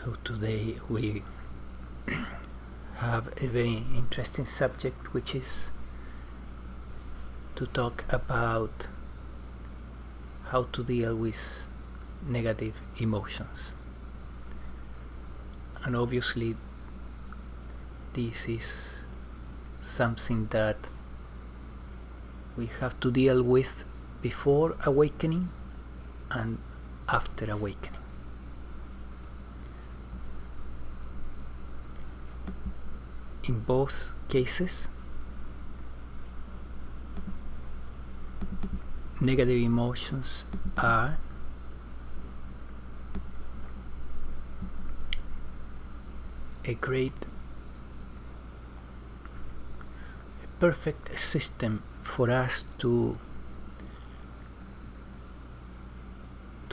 So today we have a very interesting subject, which is to talk about how to deal with negative emotions. And obviously this is something that we have to deal with before awakening and after awakening. In both cases, negative emotions are a perfect system for us to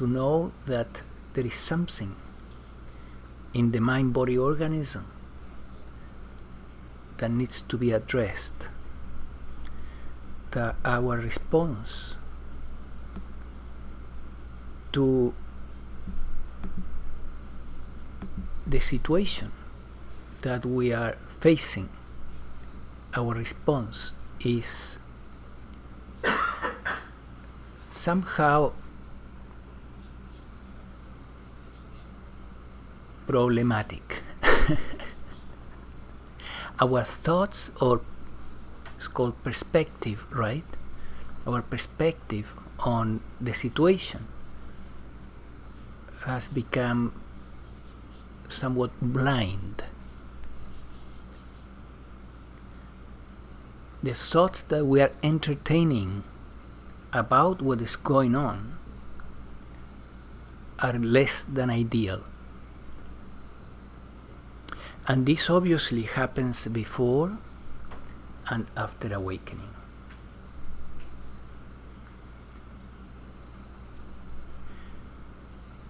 know that there is something in the mind-body organism that needs to be addressed, that our response to the situation that we are facing, our response is somehow problematic. Our thoughts, or it's called perspective, right? Our perspective on the situation has become somewhat blind. The thoughts that we are entertaining about what is going on are less than ideal. And this obviously happens before and after awakening.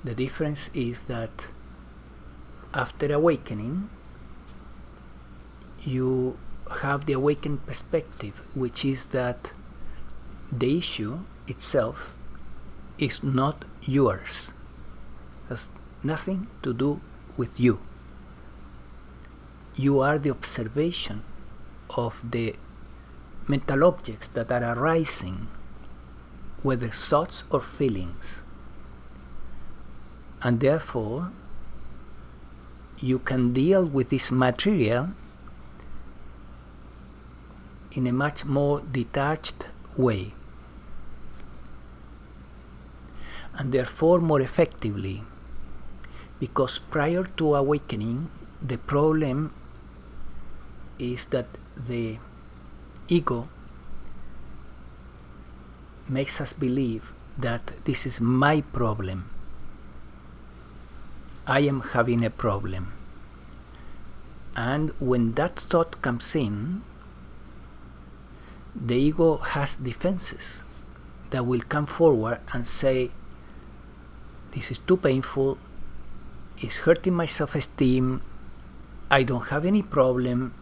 The difference is that after awakening, you have the awakened perspective, which is that the issue itself is not yours. It has nothing to do with you. You are the observation of the mental objects that are arising, whether thoughts or feelings. And therefore, you can deal with this material in a much more detached way, and therefore more effectively, because prior to awakening, the problem is that the ego makes us believe that this is my problem. I am having a problem. And when that thought comes in, the ego has defenses that will come forward and say, this is too painful, it's hurting my self-esteem, I don't have any problem,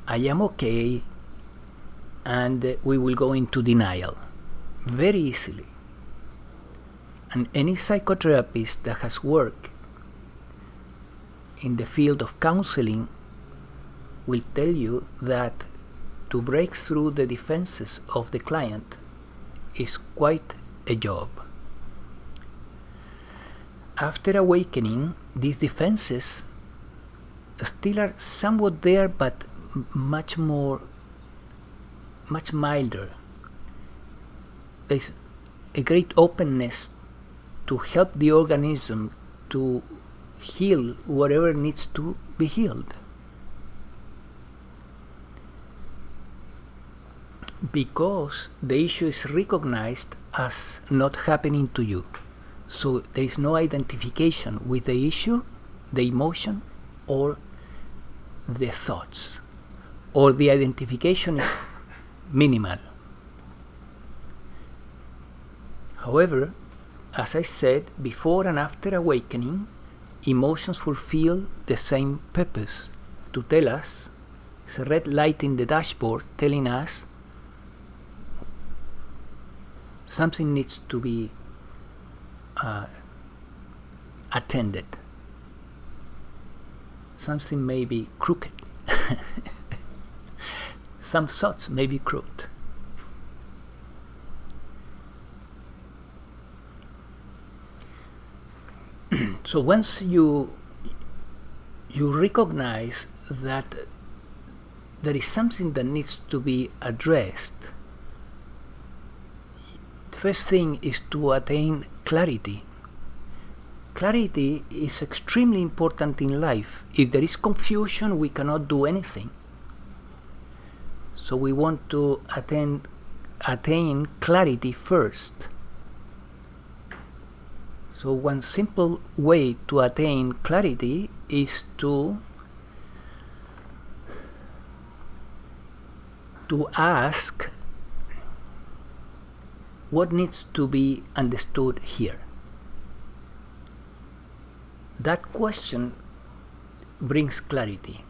I am okay, and we will go into denial very easily. And any psychotherapist that has worked in the field of counseling will tell you that to break through the defenses of the client is quite a job. After awakening, these defenses still are somewhat there, but much milder. There's a great openness to help the organism to heal whatever needs to be healed. Because the issue is recognized as not happening to you. So there is no identification with the issue, the emotion, or the thoughts. Or the identification is minimal. However, as I said, before and after awakening, emotions fulfill the same purpose, to tell us, it's a red light in the dashboard telling us something needs to be attended. something may be crooked. Some thoughts may be crooked. So once you recognize that there is something that needs to be addressed, the first thing is to attain clarity. Clarity is extremely important in life. If there is confusion, we cannot do anything. So we want to attain clarity first. So one simple way to attain clarity is to ask what needs to be understood here. That question brings clarity.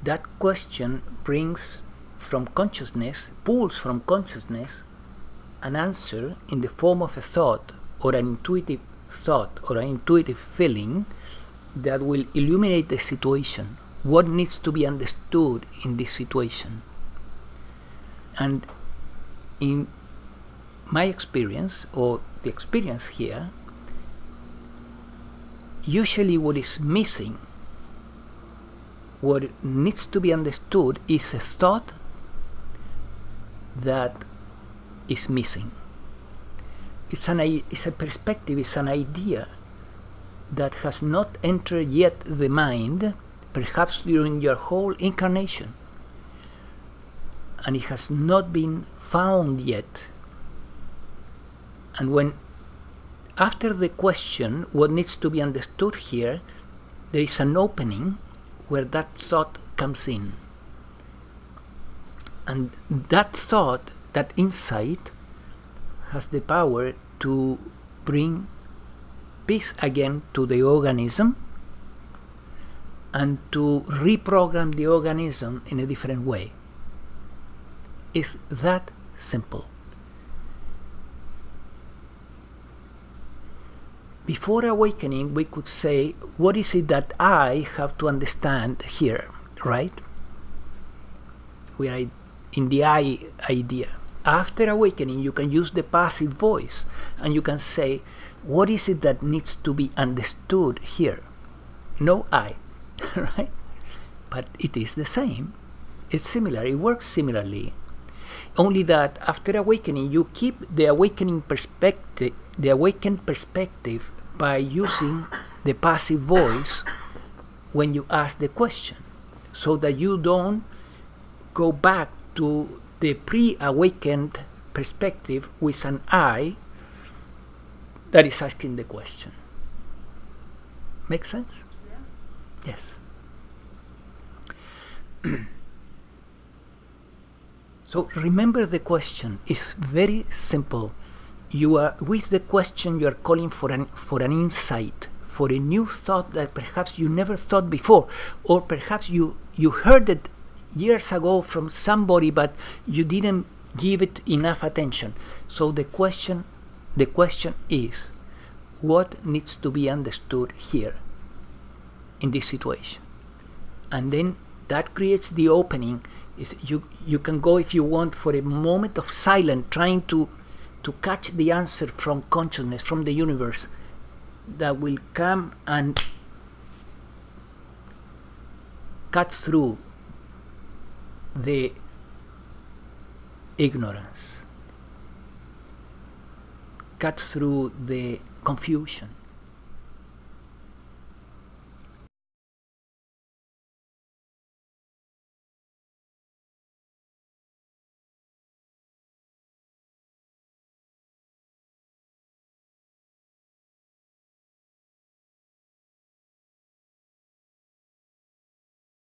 That question brings from consciousness, pulls from consciousness, an answer in the form of a thought or an intuitive thought or an intuitive feeling that will illuminate the situation. What needs to be understood in this situation? And in my experience, or the experience here, usually what is missing, what needs to be understood, is a thought that is missing. It's a perspective, it's an idea that has not entered yet the mind, perhaps during your whole incarnation, and it has not been found yet. And when, after the question, what needs to be understood here, there is an opening where that thought comes in. And that thought, that insight, has the power to bring peace again to the organism and to reprogram the organism in a different way. It's that simple. Before awakening, we could say, what is it that I have to understand here, right? We are in the I idea. After awakening, you can use the passive voice and you can say, what is it that needs to be understood here? No I, right? But it is the same. It's similar. It works similarly. Only that after awakening, you keep the awakened perspective by using the passive voice when you ask the question, so that you don't go back to the pre-awakened perspective with an I that is asking the question. Make sense? Yeah. Yes. So remember, the question is very simple. You are, with the question, you are calling for an insight, for a new thought that perhaps you never thought before, or perhaps you heard it years ago from somebody, but you didn't give it enough attention. So the question is, what needs to be understood here in this situation? And then that creates the opening. You can go, if you want, for a moment of silence, trying to catch the answer from consciousness, from the universe, that will come and cut through the ignorance, cut through the confusion.